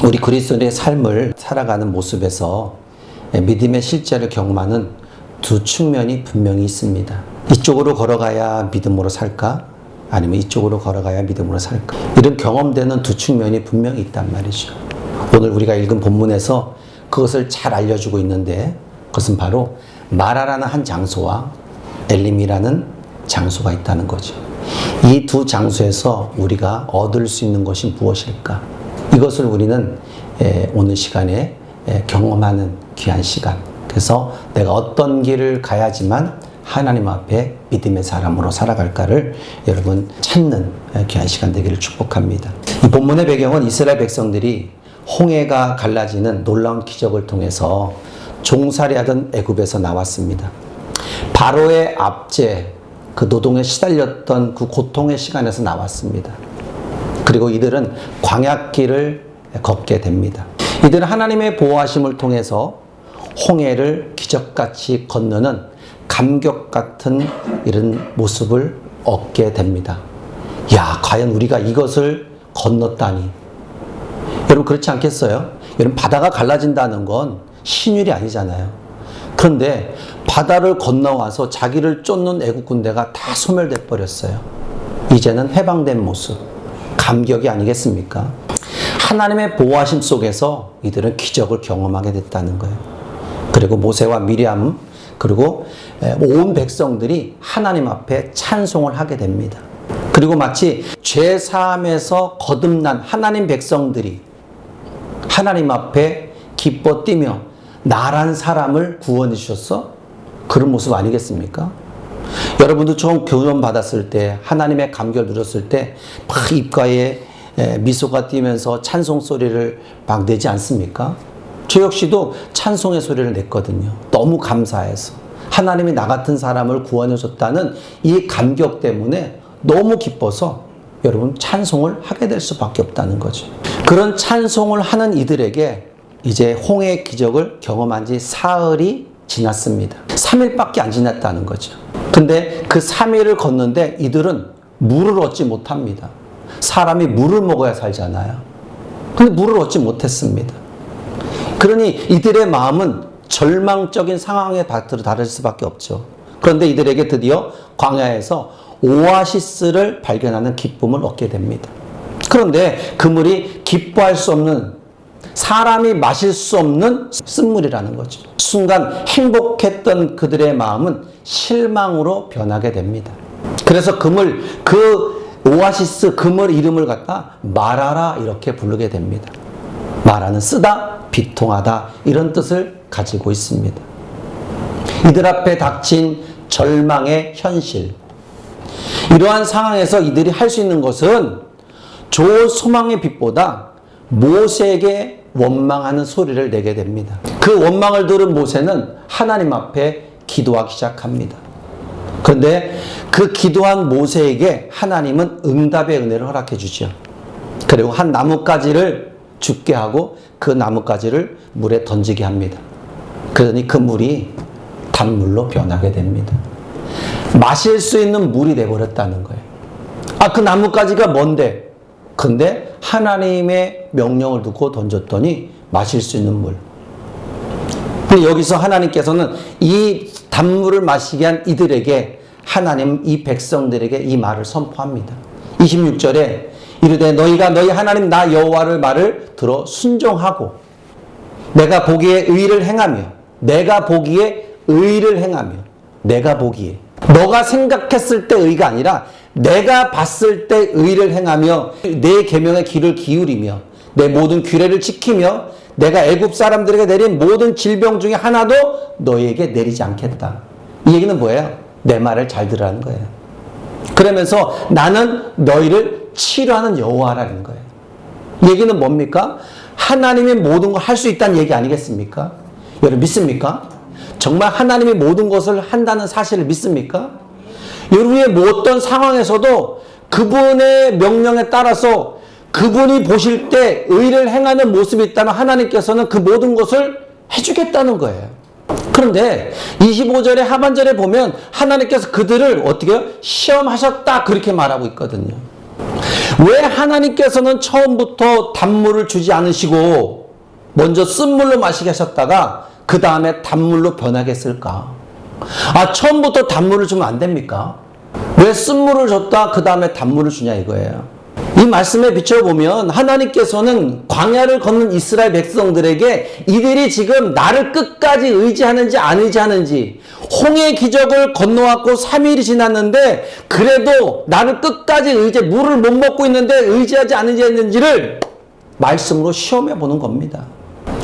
우리 그리스도인의 삶을 살아가는 모습에서 믿음의 실제를 경험하는 두 측면이 분명히 있습니다. 이쪽으로 걸어가야 믿음으로 살까? 아니면 이쪽으로 걸어가야 믿음으로 살까? 이런 경험되는 두 측면이 분명히 있단 말이죠. 오늘 우리가 읽은 본문에서 그것을 잘 알려주고 있는데, 그것은 바로 마라라는 한 장소와 엘림이라는 장소가 있다는 거죠. 이 두 장소에서 우리가 얻을 수 있는 것이 무엇일까? 이것을 우리는 오늘 시간에 경험하는 귀한 시간. 그래서 내가 어떤 길을 가야지만 하나님 앞에 믿음의 사람으로 살아갈까를 여러분 찾는 귀한 시간 되기를 축복합니다. 이 본문의 배경은 이스라엘 백성들이 홍해가 갈라지는 놀라운 기적을 통해서 종살이하던 애굽에서 나왔습니다. 바로의 압제, 그 노동에 시달렸던 그 고통의 시간에서 나왔습니다. 그리고 이들은 광야길을 걷게 됩니다. 이들은 하나님의 보호하심을 통해서 홍해를 기적같이 건너는 감격 같은 이런 모습을 얻게 됩니다. 야, 과연 우리가 이것을 건넜다니. 여러분 그렇지 않겠어요? 여러분 바다가 갈라진다는 건 신율이 아니잖아요. 그런데 바다를 건너와서 자기를 쫓는 애국 군대가 다 소멸돼 버렸어요. 이제는 해방된 모습, 감격이 아니겠습니까? 하나님의 보호하심 속에서 이들은 기적을 경험하게 됐다는 거예요. 그리고 모세와 미리암 그리고 온 백성들이 하나님 앞에 찬송을 하게 됩니다. 그리고 마치 죄 사함에서 거듭난 하나님 백성들이 하나님 앞에 기뻐 뛰며 나란 사람을 구원해 주셨어? 그런 모습 아니겠습니까? 여러분도 처음 교훈 받았을 때, 하나님의 감격을 누렸을 때 막 입가에 미소가 띄면서 찬송 소리를 막 내지 않습니까? 저 역시도 찬송의 소리를 냈거든요. 너무 감사해서 하나님이 나 같은 사람을 구원해 줬다는 이 감격 때문에 너무 기뻐서 여러분 찬송을 하게 될 수밖에 없다는 거죠. 그런 찬송을 하는 이들에게 이제 홍해의 기적을 경험한 지 사흘이 지났습니다. 3일밖에 안 지났다는 거죠. 근데 그 3일을 걷는데 이들은 물을 얻지 못합니다. 사람이 물을 먹어야 살잖아요. 근데 물을 얻지 못했습니다. 그러니 이들의 마음은 절망적인 상황에 다를 수밖에 없죠. 그런데 이들에게 드디어 광야에서 오아시스를 발견하는 기쁨을 얻게 됩니다. 그런데 그 물이 기뻐할 수 없는, 사람이 마실 수 없는 쓴물이라는 거죠. 순간 행복했던 그들의 마음은 실망으로 변하게 됩니다. 그래서 그 오아시스 그물 이름을 갖다 마라라 이렇게 부르게 됩니다. 마라는 쓰다, 비통하다 이런 뜻을 가지고 있습니다. 이들 앞에 닥친 절망의 현실. 이러한 상황에서 이들이 할 수 있는 것은 좋은 소망의 빛보다 모세에게 원망하는 소리를 내게 됩니다. 그 원망을 들은 모세는 하나님 앞에 기도하기 시작합니다. 그런데 그 기도한 모세에게 하나님은 응답의 은혜를 허락해 주죠. 그리고 한 나뭇가지를 죽게 하고 그 나뭇가지를 물에 던지게 합니다. 그러니 그 물이 단물로 변하게 됩니다. 마실 수 있는 물이 되어버렸다는 거예요. 그 나뭇가지가 뭔데? 근데 하나님의 명령을 듣고 던졌더니 마실 수 있는 물. 근데 여기서 하나님께서는 이 단물을 마시게 한 이들에게, 하나님 이 백성들에게 이 말을 선포합니다. 26절에 이르되 너희가 너희 하나님 나 여호와를 말을 들어 순종하고 내가 보기에 의를 행하며, 내가 보기에 의를 행하며, 내가 보기에, 너가 생각했을 때 의가 아니라 내가 봤을 때 의를 행하며 내 계명의 귀를 기울이며 내 모든 규례를 지키며 내가 애굽 사람들에게 내린 모든 질병 중에 하나도 너희에게 내리지 않겠다. 이 얘기는 뭐예요? 내 말을 잘 들으라는 거예요. 그러면서 나는 너희를 치료하는 여호와라는 거예요. 이 얘기는 뭡니까? 하나님이 모든 걸 할 수 있다는 얘기 아니겠습니까? 여러분 믿습니까? 정말 하나님이 모든 것을 한다는 사실을 믿습니까? 여러분의 어떤 상황에서도 그분의 명령에 따라서 그분이 보실 때 의를 행하는 모습이 있다면 하나님께서는 그 모든 것을 해주겠다는 거예요. 그런데 25절의 하반절에 보면 하나님께서 그들을 어떻게 시험하셨다 그렇게 말하고 있거든요. 왜 하나님께서는 처음부터 단물을 주지 않으시고 먼저 쓴물로 마시게 하셨다가 그 다음에 단물로 변하게 했을까? 처음부터 단물을 주면 안 됩니까? 왜 쓴물을 줬다 그 다음에 단물을 주냐 이거예요. 이 말씀에 비춰보면 하나님께서는 광야를 걷는 이스라엘 백성들에게 이들이 지금 나를 끝까지 의지하는지 안 의지하는지, 홍해 기적을 건너왔고 3일이 지났는데 그래도 나를 끝까지 물을 못 먹고 있는데 의지하지 않는지를 말씀으로 시험해 보는 겁니다.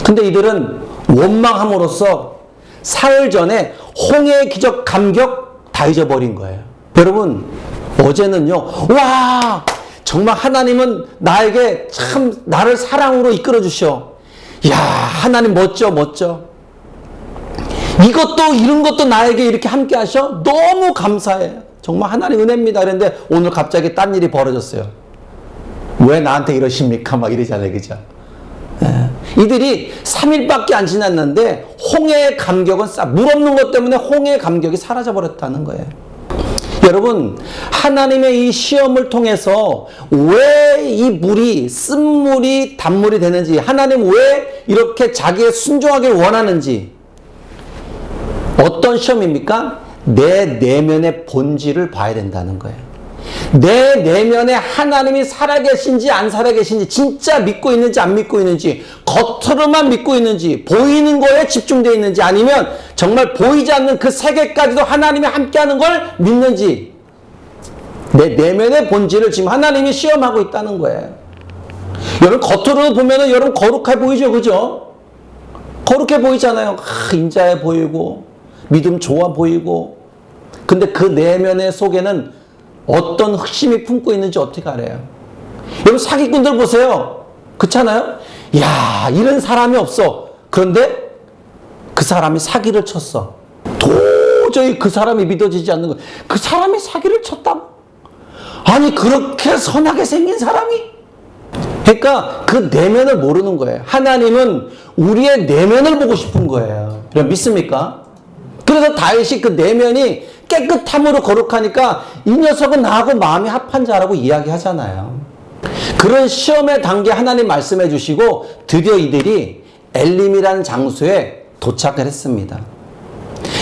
근데 이들은 원망함으로써 사흘 전에 홍해의 기적 감격 다 잊어버린 거예요. 여러분, 어제는요, 와, 정말 하나님은 나에게 참 나를 사랑으로 이끌어 주셔. 야, 하나님 멋져. 이것도 이런 것도 나에게 이렇게 함께 하셔. 너무 감사해. 정말 하나님 은혜입니다. 그런데 오늘 갑자기 딴 일이 벌어졌어요. 왜 나한테 이러십니까? 막 이러잖아요. 그죠? 이들이 3일밖에 안 지났는데 홍해의 감격은 물 없는 것 때문에 홍해의 감격이 사라져 버렸다는 거예요. 여러분, 하나님의 이 시험을 통해서 왜 이 물이 쓴물이 단물이 되는지, 하나님 왜 이렇게 자기의 순종하기를 원하는지, 어떤 시험입니까? 내 내면의 본질을 봐야 된다는 거예요. 내 내면에 하나님이 살아계신지 안 살아계신지, 진짜 믿고 있는지 안 믿고 있는지, 겉으로만 믿고 있는지, 보이는 거에 집중되어 있는지, 아니면 정말 보이지 않는 그 세계까지도 하나님이 함께하는 걸 믿는지, 내 내면의 본질을 지금 하나님이 시험하고 있다는 거예요. 여러분, 겉으로 보면은 여러분 거룩해 보이죠, 그죠? 거룩해 보이잖아요. 인자해 보이고 믿음 좋아 보이고. 근데 그 내면의 속에는 어떤 흑심이 품고 있는지 어떻게 알아요? 여러분, 사기꾼들 보세요. 그렇잖아요? 야, 이런 사람이 없어. 그런데 그 사람이 사기를 쳤어. 도저히 그 사람이 믿어지지 않는 거예요. 그 사람이 사기를 쳤다고? 아니, 그렇게 선하게 생긴 사람이? 그러니까 그 내면을 모르는 거예요. 하나님은 우리의 내면을 보고 싶은 거예요. 여러분, 믿습니까? 그래서 다윗이 그 내면이 깨끗함으로 거룩하니까 이 녀석은 나하고 마음이 합한 자라고 이야기하잖아요. 그런 시험의 단계 하나님 말씀해 주시고 드디어 이들이 엘림이라는 장소에 도착을 했습니다.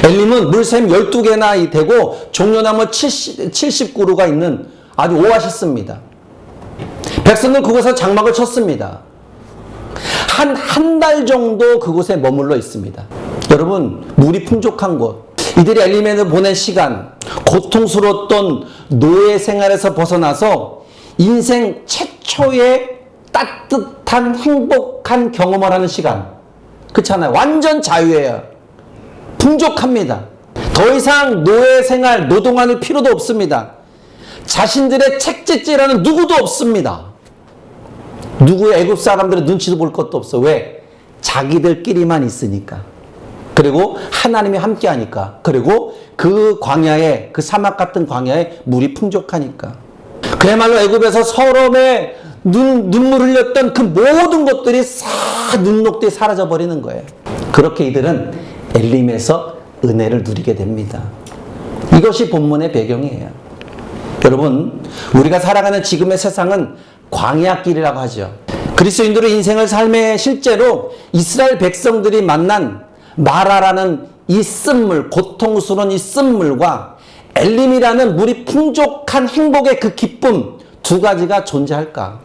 엘림은 물샘 12개나 되고 종려나무 70그루가 있는 아주 오아시스입니다. 백성은 그곳에 장막을 쳤습니다. 한 달 정도 그곳에 머물러 있습니다. 여러분, 물이 풍족한 곳, 이들이 엘림에 보낸 시간, 고통스러웠던 노예 생활에서 벗어나서 인생 최초의 따뜻한 행복한 경험을 하는 시간. 그렇잖아요. 완전 자유예요. 풍족합니다. 더 이상 노예 생활, 노동할 필요도 없습니다. 자신들의 책짓질하는 누구도 없습니다. 누구의 애굽 사람들의 눈치도 볼 것도 없어. 왜? 자기들끼리만 있으니까. 그리고 하나님이 함께 하니까. 그리고 그 광야에, 그 사막 같은 광야에 물이 풍족하니까. 그야말로 애굽에서 서름에 눈물 흘렸던 그 모든 것들이 싹 눈녹듯이 사라져 버리는 거예요. 그렇게 이들은 엘림에서 은혜를 누리게 됩니다. 이것이 본문의 배경이에요. 여러분, 우리가 살아가는 지금의 세상은 광야길이라고 하죠. 그리스도인들의 인생을 삶에 실제로 이스라엘 백성들이 만난 마라라는 이 쓴물, 고통스러운 이 쓴물과 엘림이라는 물이 풍족한 행복의 그 기쁨, 두 가지가 존재할까?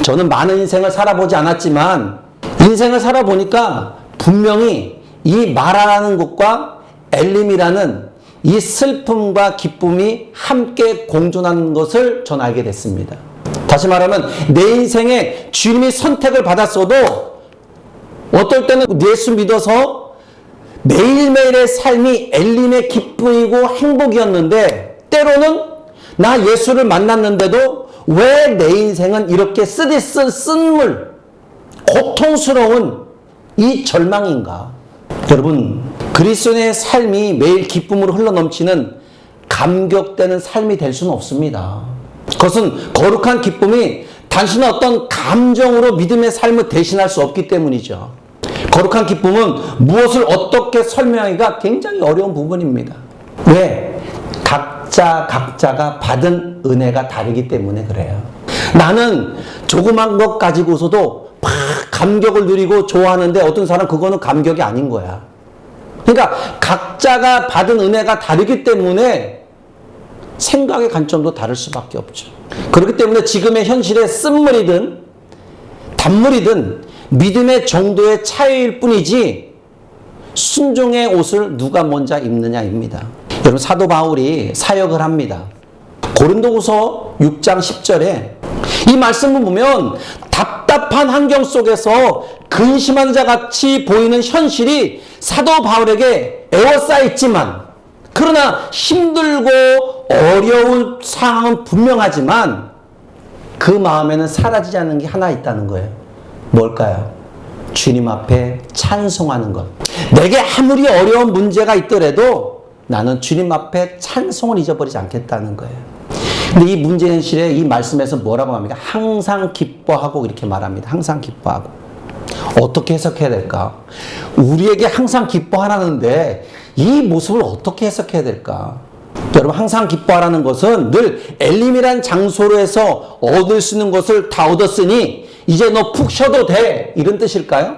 저는 많은 인생을 살아보지 않았지만 인생을 살아보니까 분명히 이 마라라는 곳과 엘림이라는 이 슬픔과 기쁨이 함께 공존하는 것을 전 알게 됐습니다. 다시 말하면 내 인생에 주님이 선택을 받았어도 어떨 때는 예수 믿어서 매일매일의 삶이 엘림의 기쁨이고 행복이었는데, 때로는 나 예수를 만났는데도 왜 내 인생은 이렇게 쓰디쓴 쓴물, 고통스러운 이 절망인가? 여러분, 그리스도인의 삶이 매일 기쁨으로 흘러넘치는 감격되는 삶이 될 수는 없습니다. 그것은 거룩한 기쁨이 단순한 어떤 감정으로 믿음의 삶을 대신할 수 없기 때문이죠. 거룩한 기쁨은 무엇을 어떻게 설명하기가 굉장히 어려운 부분입니다. 왜? 각자가 받은 은혜가 다르기 때문에 그래요. 나는 조그만 것 가지고서도 막 감격을 누리고 좋아하는데 어떤 사람 그거는 감격이 아닌 거야. 그러니까 각자가 받은 은혜가 다르기 때문에 생각의 관점도 다를 수밖에 없죠. 그렇기 때문에 지금의 현실의 쓴물이든 단물이든 믿음의 정도의 차이일 뿐이지 순종의 옷을 누가 먼저 입느냐입니다. 여러분, 사도 바울이 사역을 합니다. 고린도후서 6장 10절에 이 말씀을 보면 답답한 환경 속에서 근심한 자 같이 보이는 현실이 사도 바울에게 에워싸였지만, 그러나 힘들고 어려운 상황은 분명하지만 그 마음에는 사라지지 않는 게 하나 있다는 거예요. 뭘까요? 주님 앞에 찬송하는 것. 내게 아무리 어려운 문제가 있더라도 나는 주님 앞에 찬송을 잊어버리지 않겠다는 거예요. 근데 이 문제 현실에 이 말씀에서 뭐라고 합니까? 항상 기뻐하고 이렇게 말합니다. 항상 기뻐하고. 어떻게 해석해야 될까? 우리에게 항상 기뻐하라는데 이 모습을 어떻게 해석해야 될까? 여러분, 항상 기뻐하라는 것은 늘 엘림이란 장소로 해서 얻을 수 있는 것을 다 얻었으니 이제 너 푹 쉬어도 돼, 이런 뜻일까요?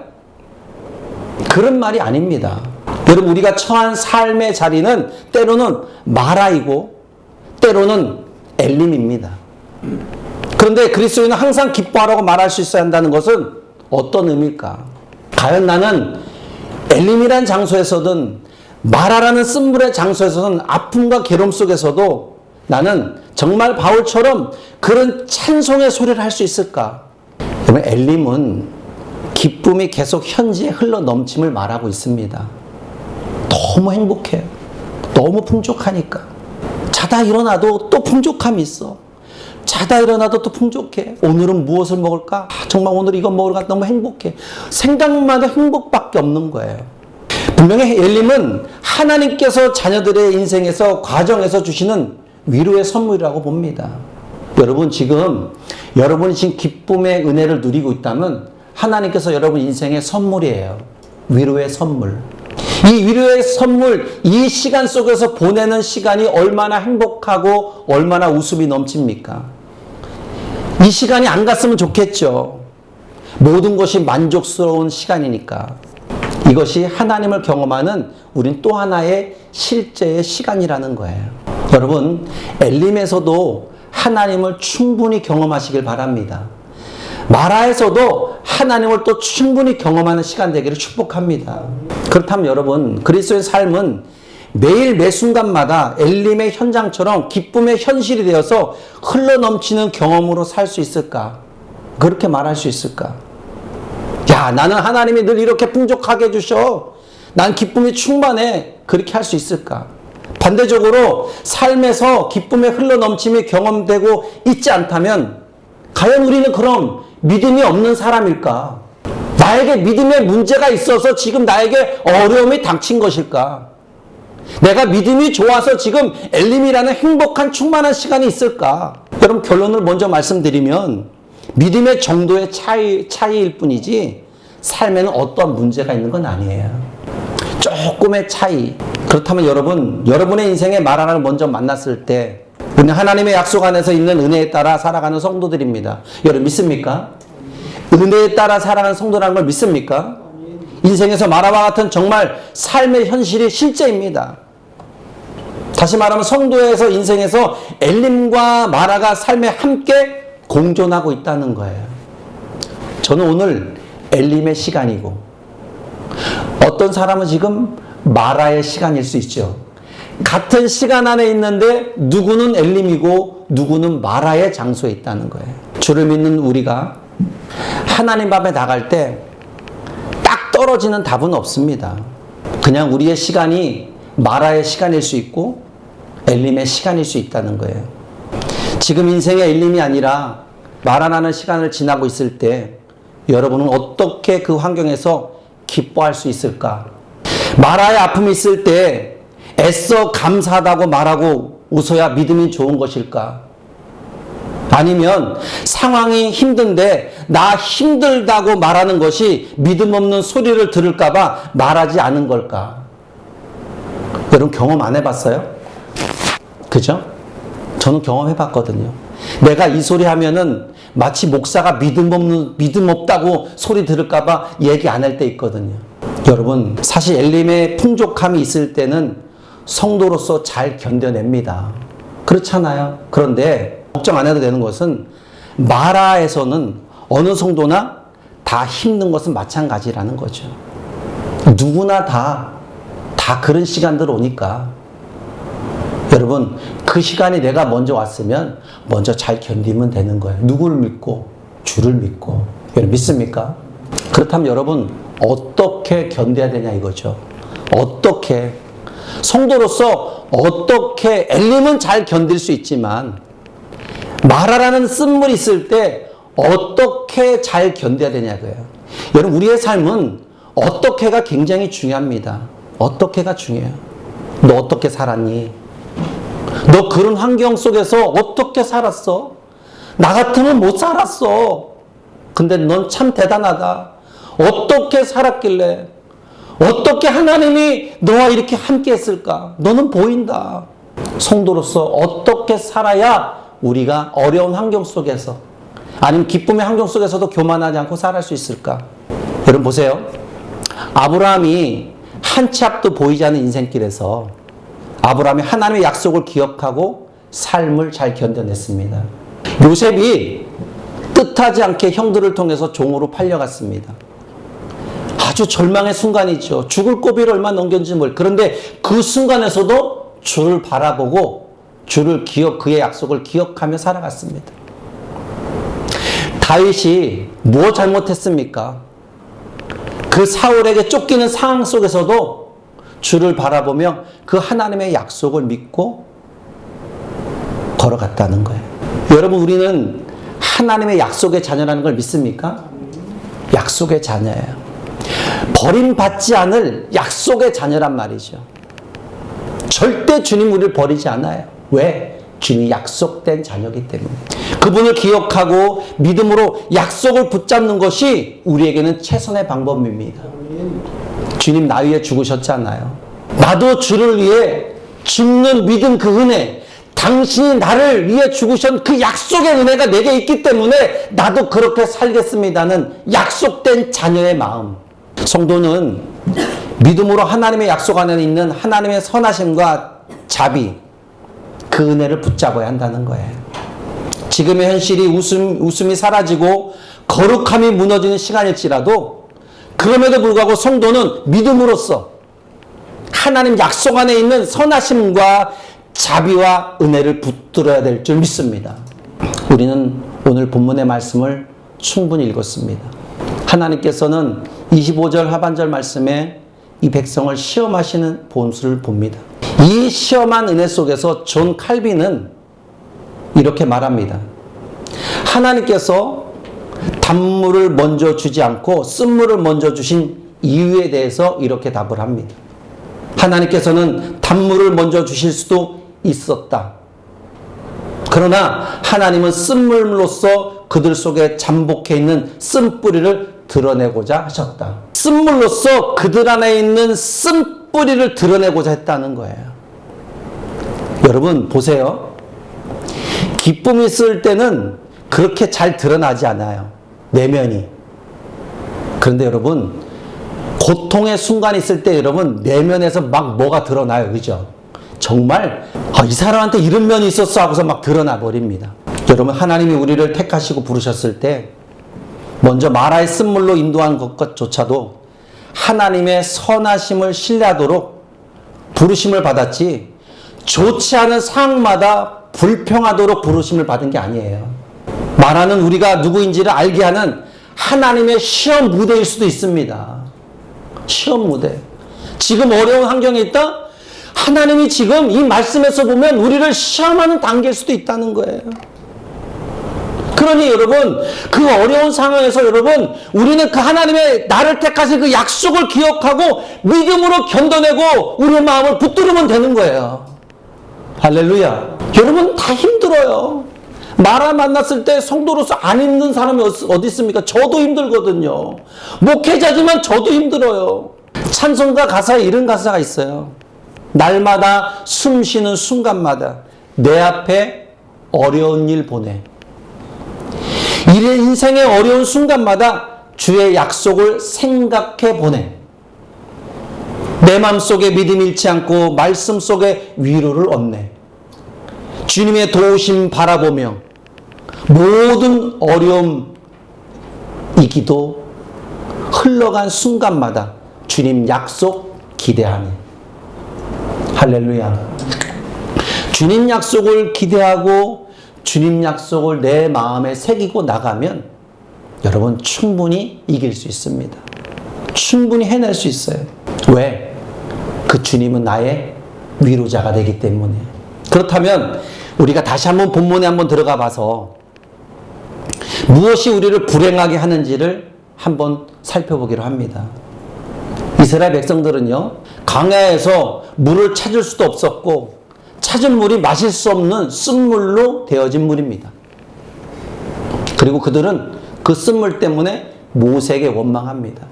그런 말이 아닙니다. 여러분, 우리가 처한 삶의 자리는 때로는 마라이고 때로는 엘림입니다. 그런데 그리스도인은 항상 기뻐하라고 말할 수 있어야 한다는 것은 어떤 의미일까? 과연 나는 엘림이란 장소에서든 마라라는 쓴물의 장소에서는 아픔과 괴로움 속에서도 나는 정말 바울처럼 그런 찬송의 소리를 할 수 있을까? 그러면 엘림은 기쁨이 계속 현지에 흘러 넘침을 말하고 있습니다. 너무 행복해요. 너무 풍족하니까. 자다 일어나도 또 풍족함이 있어. 자다 일어나도 또 풍족해. 오늘은 무엇을 먹을까? 정말 오늘 이거 먹을까? 너무 행복해. 생각만 해도 행복밖에 없는 거예요. 분명히 엘림은 하나님께서 자녀들의 인생에서 과정에서 주시는 위로의 선물이라고 봅니다. 여러분이 지금 기쁨의 은혜를 누리고 있다면 하나님께서 여러분 인생의 선물이에요. 위로의 선물. 이 위로의 선물, 이 시간 속에서 보내는 시간이 얼마나 행복하고 얼마나 웃음이 넘칩니까? 이 시간이 안 갔으면 좋겠죠. 모든 것이 만족스러운 시간이니까. 이것이 하나님을 경험하는 우린 또 하나의 실제의 시간이라는 거예요. 여러분, 엘림에서도 하나님을 충분히 경험하시길 바랍니다. 마라에서도 하나님을 또 충분히 경험하는 시간 되기를 축복합니다. 그렇다면 여러분, 그리스도의 삶은 매일 매 순간마다 엘림의 현장처럼 기쁨의 현실이 되어서 흘러넘치는 경험으로 살 수 있을까? 그렇게 말할 수 있을까? 야, 나는 하나님이 늘 이렇게 풍족하게 해주셔. 난 기쁨이 충만해. 그렇게 할 수 있을까? 반대적으로 삶에서 기쁨의 흘러넘침이 경험되고 있지 않다면 과연 우리는 그럼 믿음이 없는 사람일까? 나에게 믿음의 문제가 있어서 지금 나에게 어려움이 닥친 것일까? 내가 믿음이 좋아서 지금 엘림이라는 행복한 충만한 시간이 있을까? 여러분, 결론을 먼저 말씀드리면 믿음의 정도의 차이일 뿐이지 삶에는 어떤 문제가 있는 건 아니에요. 조금의 차이. 그렇다면 여러분의 인생에 마라를 먼저 만났을 때 우리는 하나님의 약속 안에서 있는 은혜에 따라 살아가는 성도들입니다. 여러분 믿습니까? 은혜에 따라 살아가는 성도라는 걸 믿습니까? 인생에서 마라와 같은 정말 삶의 현실이 실제입니다. 다시 말하면 성도에서 인생에서 엘림과 마라가 삶에 함께 공존하고 있다는 거예요. 저는 오늘 엘림의 시간이고 어떤 사람은 지금 마라의 시간일 수 있죠. 같은 시간 안에 있는데 누구는 엘림이고 누구는 마라의 장소에 있다는 거예요. 주를 믿는 우리가 하나님 앞에 나갈 때 딱 떨어지는 답은 없습니다. 그냥 우리의 시간이 마라의 시간일 수 있고 엘림의 시간일 수 있다는 거예요. 지금 인생의 엘림이 아니라 마라라는 시간을 지나고 있을 때 여러분은 어떻게 그 환경에서 기뻐할 수 있을까? 마라의 아픔이 있을 때 애써 감사하다고 말하고 웃어야 믿음이 좋은 것일까? 아니면 상황이 힘든데 나 힘들다고 말하는 것이 믿음 없는 소리를 들을까봐 말하지 않은 걸까? 여러분 경험 안 해봤어요? 그죠? 저는 경험해봤거든요. 내가 이 소리 하면은 마치 목사가 믿음 없다고 소리 들을까봐 얘기 안 할 때 있거든요. 여러분, 사실 엘림의 풍족함이 있을 때는 성도로서 잘 견뎌냅니다. 그렇잖아요. 그런데 걱정 안 해도 되는 것은 마라에서는 어느 성도나 다 힘든 것은 마찬가지라는 거죠. 누구나 다 그런 시간들 오니까 여러분, 그 시간이 내가 먼저 왔으면 먼저 잘 견디면 되는 거예요. 누구를 믿고? 주를 믿고. 여러분 믿습니까? 그렇다면 여러분 어떻게 견뎌야 되냐 이거죠. 어떻게? 성도로서 어떻게? 엘림은 잘 견딜 수 있지만 마라라는 쓴물이 있을 때 어떻게 잘 견뎌야 되냐고요. 여러분, 우리의 삶은 어떻게가 굉장히 중요합니다. 어떻게가 중요해요. 너 어떻게 살았니? 너 그런 환경 속에서 어떻게 살았어? 나 같으면 못 살았어. 근데 넌 참 대단하다. 어떻게 살았길래? 어떻게 하나님이 너와 이렇게 함께 했을까? 너는 보인다. 성도로서 어떻게 살아야 우리가 어려운 환경 속에서, 아니면 기쁨의 환경 속에서도 교만하지 않고 살아갈 수 있을까? 여러분 보세요. 아브라함이 한 치 앞도 보이지 않는 인생길에서 아브라함이 하나님의 약속을 기억하고 삶을 잘 견뎌냈습니다. 요셉이 뜻하지 않게 형들을 통해서 종으로 팔려갔습니다. 아주 절망의 순간이죠. 죽을 고비를 얼마 넘겼는지 모르겠어요. 그런데 그 순간에서도 주를 바라보고 그의 약속을 기억하며 살아갔습니다. 다윗이 뭐 잘못했습니까? 그 사울에게 쫓기는 상황 속에서도 주를 바라보며 그 하나님의 약속을 믿고 걸어갔다는 거예요. 여러분, 우리는 하나님의 약속의 자녀라는 걸 믿습니까? 약속의 자녀예요. 버림받지 않을 약속의 자녀란 말이죠. 절대 주님 우리를 버리지 않아요. 왜? 주님이 약속된 자녀이기 때문에. 그분을 기억하고 믿음으로 약속을 붙잡는 것이 우리에게는 최선의 방법입니다. 주님 나 위해 죽으셨잖아요. 나도 주를 위해 죽는 믿음, 그 은혜, 당신이 나를 위해 죽으신 그 약속의 은혜가 내게 있기 때문에 나도 그렇게 살겠습니다는 약속된 자녀의 마음. 성도는 믿음으로 하나님의 약속 안에 있는 하나님의 선하심과 자비, 그 은혜를 붙잡아야 한다는 거예요. 지금의 현실이 웃음이 사라지고 거룩함이 무너지는 시간일지라도 그럼에도 불구하고 성도는 믿음으로써 하나님 약속 안에 있는 선하심과 자비와 은혜를 붙들어야 될 줄 믿습니다. 우리는 오늘 본문의 말씀을 충분히 읽었습니다. 하나님께서는 25절 하반절 말씀에 이 백성을 시험하시는 본수를 봅니다. 이 시험한 은혜 속에서 존 칼빈은 이렇게 말합니다. 하나님께서 단물을 먼저 주지 않고 쓴물을 먼저 주신 이유에 대해서 이렇게 답을 합니다. 하나님께서는 단물을 먼저 주실 수도 있었다. 그러나 하나님은 쓴물로서 그들 속에 잠복해 있는 쓴뿌리를 드러내고자 하셨다. 쓴물로서 그들 안에 있는 쓴뿌리를 드러내고자 했다는 거예요. 여러분 보세요. 기쁨이 있을 때는 그렇게 잘 드러나지 않아요. 내면이. 그런데 여러분, 고통의 순간이 있을 때 여러분 내면에서 막 뭐가 드러나요. 그죠? 정말 이 사람한테 이런 면이 있었어 하고서 막 드러나 버립니다. 여러분, 하나님이 우리를 택하시고 부르셨을 때 먼저 마라의 쓴물로 인도한 것조차도 하나님의 선하심을 신뢰하도록 부르심을 받았지, 좋지 않은 상황마다 불평하도록 부르심을 받은 게 아니에요. 마라는 우리가 누구인지를 알게 하는 하나님의 시험 무대일 수도 있습니다. 시험 무대. 지금 어려운 환경에 있다? 하나님이 지금 이 말씀에서 보면 우리를 시험하는 단계일 수도 있다는 거예요. 그러니 여러분, 그 어려운 상황에서 여러분, 우리는 그 하나님의 나를 택하신 그 약속을 기억하고 믿음으로 견뎌내고 우리의 마음을 붙들으면 되는 거예요. 할렐루야. 여러분 다 힘들어요. 마라 만났을 때 성도로서 안 힘든 사람이 어디 있습니까? 저도 힘들거든요. 목회자지만 저도 힘들어요. 찬송가 가사에 이런 가사가 있어요. 날마다 숨 쉬는 순간마다 내 앞에 어려운 일 보내. 이래 인생의 어려운 순간마다 주의 약속을 생각해 보내. 내 마음속에 믿음이 잃지 않고 말씀 속에 위로를 얻네. 주님의 도우심 바라보며 모든 어려움 이기도 흘러간 순간마다 주님 약속 기대하네. 할렐루야. 주님 약속을 기대하고 주님 약속을 내 마음에 새기고 나가면 여러분 충분히 이길 수 있습니다. 충분히 해낼 수 있어요. 왜? 그 주님은 나의 위로자가 되기 때문에. 그렇다면 우리가 다시 한번 본문에 한번 들어가 봐서 무엇이 우리를 불행하게 하는지를 한번 살펴보기로 합니다. 이스라엘 백성들은요, 광야에서 물을 찾을 수도 없었고 찾은 물이 마실 수 없는 쓴물로 되어진 물입니다. 그리고 그들은 그 쓴물 때문에 모세에게 원망합니다.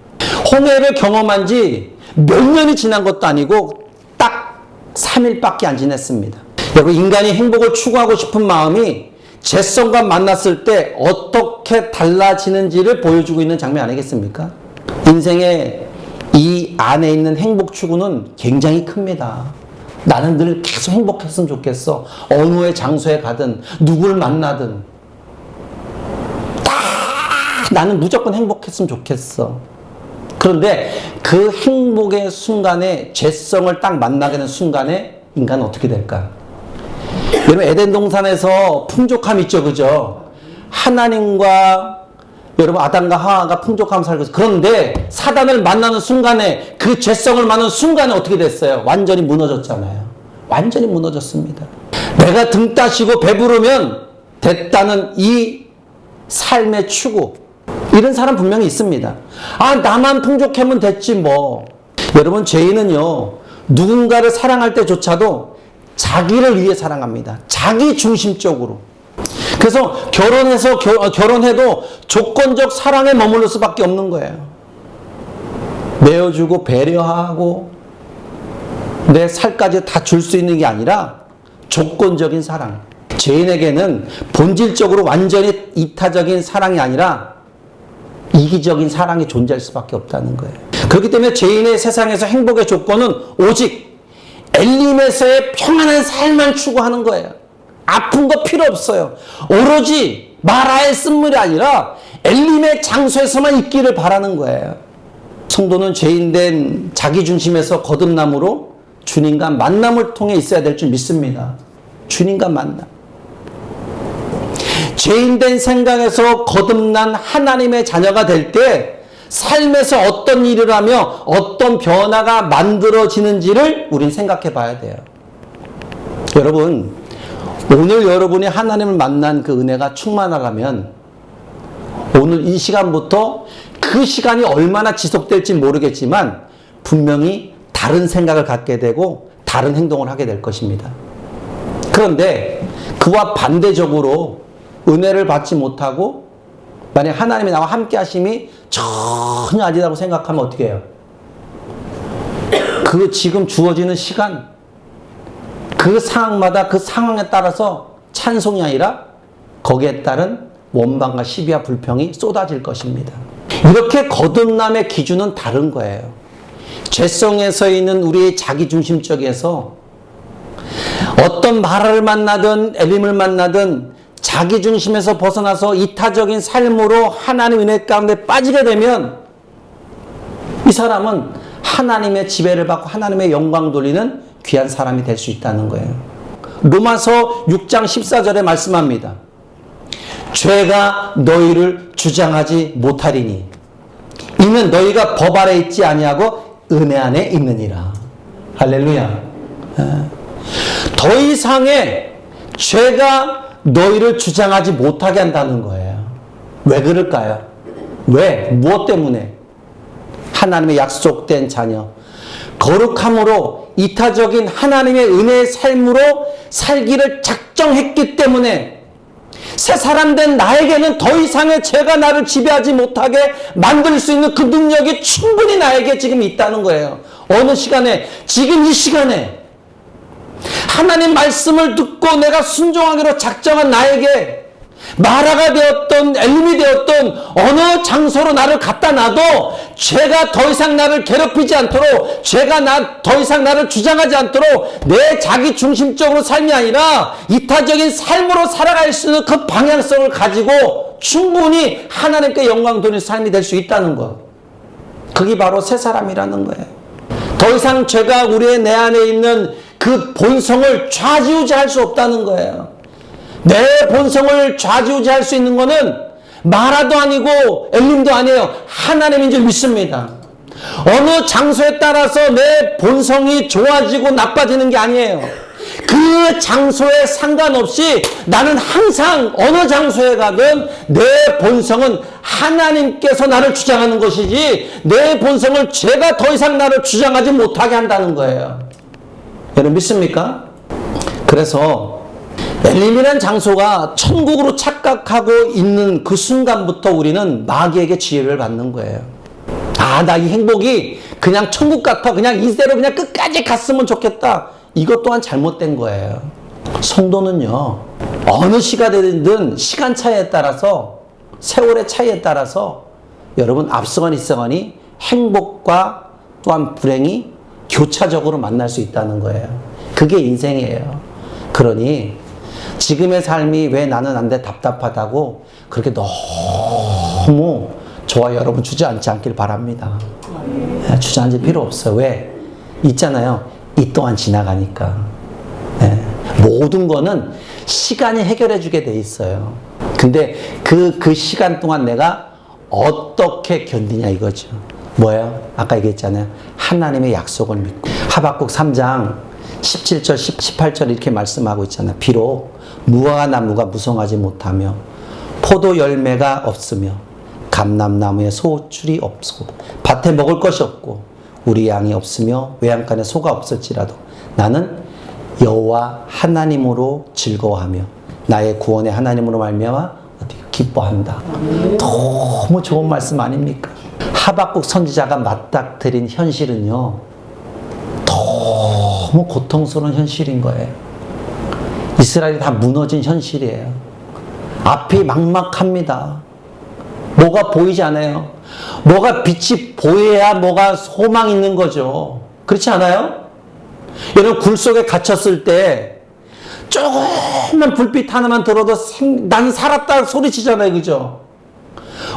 홍해를 경험한 지 몇 년이 지난 것도 아니고 딱 3일밖에 안 지냈습니다. 여러분, 인간이 행복을 추구하고 싶은 마음이 잿성과 만났을 때 어떻게 달라지는지를 보여주고 있는 장면 아니겠습니까? 인생의 이 안에 있는 행복 추구는 굉장히 큽니다. 나는 늘 계속 행복했으면 좋겠어. 어느 장소에 가든 누굴 만나든 나는 무조건 행복했으면 좋겠어. 그런데 그 행복의 순간에 죄성을 딱 만나게 되는 순간에 인간은 어떻게 될까? 여러분, 에덴 동산에서 풍족함 있죠, 그죠? 하나님과 여러분 아담과 하와가 풍족함 살고 있어요. 그런데 사단을 만나는 순간에 그 죄성을 만나는 순간에 어떻게 됐어요? 완전히 무너졌잖아요. 완전히 무너졌습니다. 내가 등 따시고 배부르면 됐다는 이 삶의 추구, 이런 사람 분명히 있습니다. 아, 나만 풍족하면 됐지 뭐. 여러분, 죄인은요, 누군가를 사랑할 때조차도 자기를 위해 사랑합니다. 자기 중심적으로. 그래서 결혼해도 조건적 사랑에 머무를 수밖에 없는 거예요. 내어주고 배려하고 내 살까지 다 줄 수 있는 게 아니라 조건적인 사랑. 죄인에게는 본질적으로 완전히 이타적인 사랑이 아니라 이기적인 사랑이 존재할 수밖에 없다는 거예요. 그렇기 때문에 죄인의 세상에서 행복의 조건은 오직 엘림에서의 평안한 삶만 추구하는 거예요. 아픈 거 필요 없어요. 오로지 마라의 쓴물이 아니라 엘림의 장소에서만 있기를 바라는 거예요. 성도는 죄인된 자기 중심에서 거듭남으로 주님과 만남을 통해 있어야 될 줄 믿습니다. 주님과 만남. 죄인된 생각에서 거듭난 하나님의 자녀가 될 때 삶에서 어떤 일을 하며 어떤 변화가 만들어지는지를 우린 생각해 봐야 돼요. 여러분, 오늘 여러분이 하나님을 만난 그 은혜가 충만하려면 오늘 이 시간부터 그 시간이 얼마나 지속될지 모르겠지만 분명히 다른 생각을 갖게 되고 다른 행동을 하게 될 것입니다. 그런데 그와 반대적으로 은혜를 받지 못하고 만약 하나님이 나와 함께 하심이 전혀 아니라고 생각하면 어떻게 해요? 그 지금 주어지는 시간, 그 상황마다 그 상황에 따라서 찬송이 아니라 거기에 따른 원망과 시비와 불평이 쏟아질 것입니다. 이렇게 거듭남의 기준은 다른 거예요. 죄성에서 있는 우리의 자기중심적에서 어떤 마라를 만나든 엘림을 만나든 자기중심에서 벗어나서 이타적인 삶으로 하나님의 은혜 가운데 빠지게 되면 이 사람은 하나님의 지배를 받고 하나님의 영광 돌리는 귀한 사람이 될 수 있다는 거예요. 로마서 6장 14절에 말씀합니다. 죄가 너희를 주장하지 못하리니 이는 너희가 법 아래 있지 아니하고 은혜 안에 있느니라. 할렐루야. 더 이상의 죄가 너희를 주장하지 못하게 한다는 거예요. 왜 그럴까요? 왜? 무엇 때문에? 하나님의 약속된 자녀, 거룩함으로 이타적인 하나님의 은혜의 삶으로 살기를 작정했기 때문에 새 사람 된 나에게는 더 이상의 죄가 나를 지배하지 못하게 만들 수 있는 그 능력이 충분히 나에게 지금 있다는 거예요. 어느 시간에? 지금 이 시간에 하나님 말씀을 듣고 내가 순종하기로 작정한 나에게 마라가 되었던 엘림이 되었던 어느 장소로 나를 갖다 놔도 죄가 더 이상 나를 괴롭히지 않도록, 죄가 더 이상 나를 주장하지 않도록 내 자기 중심적으로 삶이 아니라 이타적인 삶으로 살아갈 수 있는 그 방향성을 가지고 충분히 하나님께 영광 돌리는 삶이 될 수 있다는 것. 그게 바로 새 사람이라는 거예요. 더 이상 죄가 우리의 내 안에 있는 그 본성을 좌지우지할 수 없다는 거예요. 내 본성을 좌지우지할 수 있는 거는 마라도 아니고 엘림도 아니에요. 하나님인 줄 믿습니다. 어느 장소에 따라서 내 본성이 좋아지고 나빠지는 게 아니에요. 그 장소에 상관없이 나는 항상 어느 장소에 가든 내 본성은 하나님께서 나를 주장하는 것이지 내 본성을 죄가 더 이상 나를 주장하지 못하게 한다는 거예요. 여러분 믿습니까? 그래서 엘림이라는 장소가 천국으로 착각하고 있는 그 순간부터 우리는 마귀에게 지혜를 받는 거예요. 아, 나 이 행복이 그냥 천국 같아. 그냥 이대로 그냥 끝까지 갔으면 좋겠다. 이것 또한 잘못된 거예요. 성도는요, 어느 시간이든 시간 차이에 따라서, 세월의 차이에 따라서 여러분 앞서거니 있어거니 행복과 또한 불행이 교차적으로 만날 수 있다는 거예요. 그게 인생이에요. 그러니 지금의 삶이 왜 나는 안 돼 답답하다고 그렇게 너무 저와 여러분 주저앉지 않길 바랍니다. 주저앉을 필요 없어요. 왜? 있잖아요. 이 또한 지나가니까. 모든 거는 시간이 해결해 주게 돼 있어요. 근데 그 시간 동안 내가 어떻게 견디냐 이거죠. 뭐예요? 아까 얘기했잖아요. 하나님의 약속을 믿고. 하박국 3장 17절, 18절 이렇게 말씀하고 있잖아요. 비록 무화과 나무가 무성하지 못하며 포도 열매가 없으며 감람나무에 소출이 없고 밭에 먹을 것이 없고 우리 양이 없으며 외양간에 소가 없을지라도 나는 여호와 하나님으로 즐거워하며 나의 구원의 하나님으로 말미암아 기뻐한다. 너무 좋은 말씀 아닙니까? 하박국 선지자가 맞닥뜨린 현실은요, 너무 고통스러운 현실인 거예요. 이스라엘이 다 무너진 현실이에요. 앞이 막막합니다. 뭐가 보이지 않아요. 뭐가 빛이 보여야 뭐가 소망이 있는 거죠. 그렇지 않아요? 여러분 굴 속에 갇혔을 때 조금만 불빛 하나만 들어도 난 살았다 소리치잖아요. 그죠?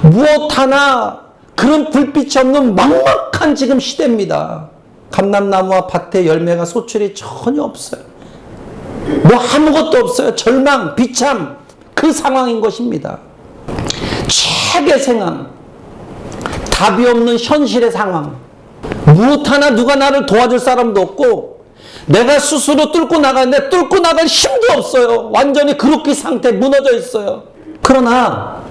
무엇 하나 그런 불빛이 없는 막막한 지금 시대입니다. 감람나무와 밭에 열매가 소출이 전혀 없어요. 뭐 아무것도 없어요. 절망, 비참, 그 상황인 것입니다. 최악의 상황, 답이 없는 현실의 상황, 무엇 하나 누가 나를 도와줄 사람도 없고 내가 스스로 뚫고 나가는데 뚫고 나갈 힘도 없어요. 완전히 그렇게 상태에 무너져 있어요. 그러나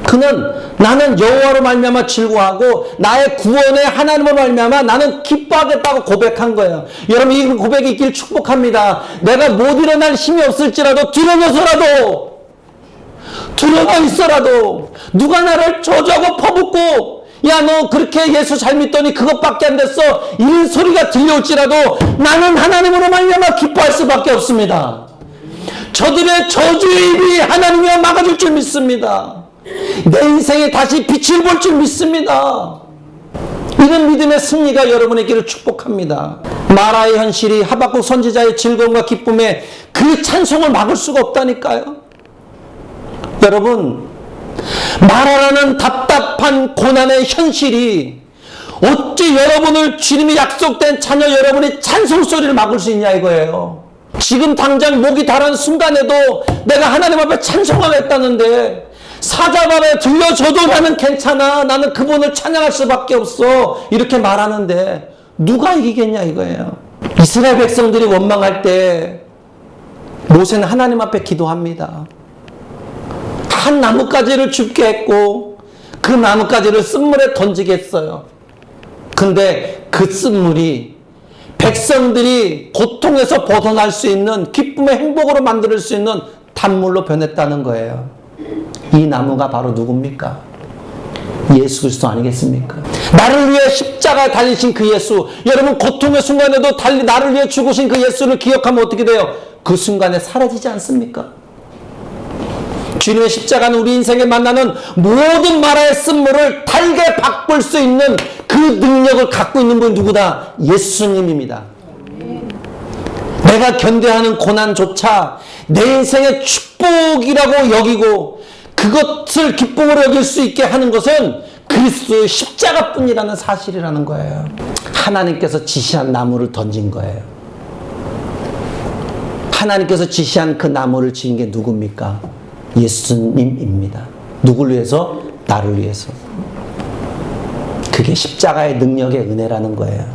그는 나는 여호와로 말미암아 즐거워하고 나의 구원의 하나님으로 말미암아 나는 기뻐하겠다고 고백한 거예요. 여러분 이 고백이 있길 축복합니다. 내가 못 일어날 힘이 없을지라도 들어가 있어라도 누가 나를 저주하고 퍼붓고 야 너 그렇게 예수 잘 믿더니 그것밖에 안 됐어 이런 소리가 들려올지라도 나는 하나님으로 말미암아 기뻐할 수밖에 없습니다. 저들의 저주의 입이 하나님이 막아줄 줄 믿습니다. 내 인생에 다시 빛을 볼 줄 믿습니다. 이런 믿음의 승리가 여러분의 길을 축복합니다. 마라의 현실이 하박국 선지자의 즐거움과 기쁨에 그 찬송을 막을 수가 없다니까요. 여러분 마라라는 답답한 고난의 현실이 어찌 여러분을 주님이 약속된 자녀 여러분의 찬송 소리를 막을 수 있냐 이거예요. 지금 당장 목이 다른 순간에도 내가 하나님 앞에 찬송하겠다는데 사자 앞에 들려줘도 나는 괜찮아. 나는 그분을 찬양할 수밖에 없어. 이렇게 말하는데 누가 이기겠냐 이거예요. 이스라엘 백성들이 원망할 때 모세는 하나님 앞에 기도합니다. 한 나뭇가지를 줍게 했고 그 나뭇가지를 쓴물에 던지게 했어요. 근데 그 쓴물이 백성들이 고통에서 벗어날 수 있는 기쁨의 행복으로 만들 수 있는 단물로 변했다는 거예요. 이 나무가 바로 누굽니까? 예수 그리스도 아니겠습니까? 나를 위해 십자가에 달리신 그 예수. 여러분 고통의 순간에도 나를 위해 죽으신 그 예수를 기억하면 어떻게 돼요? 그 순간에 사라지지 않습니까? 주님의 십자가는 우리 인생에 만나는 모든 말의 쓴물을 달게 바꿀 수 있는 그 능력을 갖고 있는 분이 누구다? 예수님입니다. 내가 견뎌하는 고난조차 내 인생의 축복이라고 여기고 그것을 기쁨으로 여길 수 있게 하는 것은 그리스도의 십자가뿐이라는 사실이라는 거예요. 하나님께서 지시한 나무를 던진 거예요. 하나님께서 지시한 그 나무를 지은 게 누굽니까? 예수님입니다. 누구를 위해서? 나를 위해서. 그게 십자가의 능력의 은혜라는 거예요.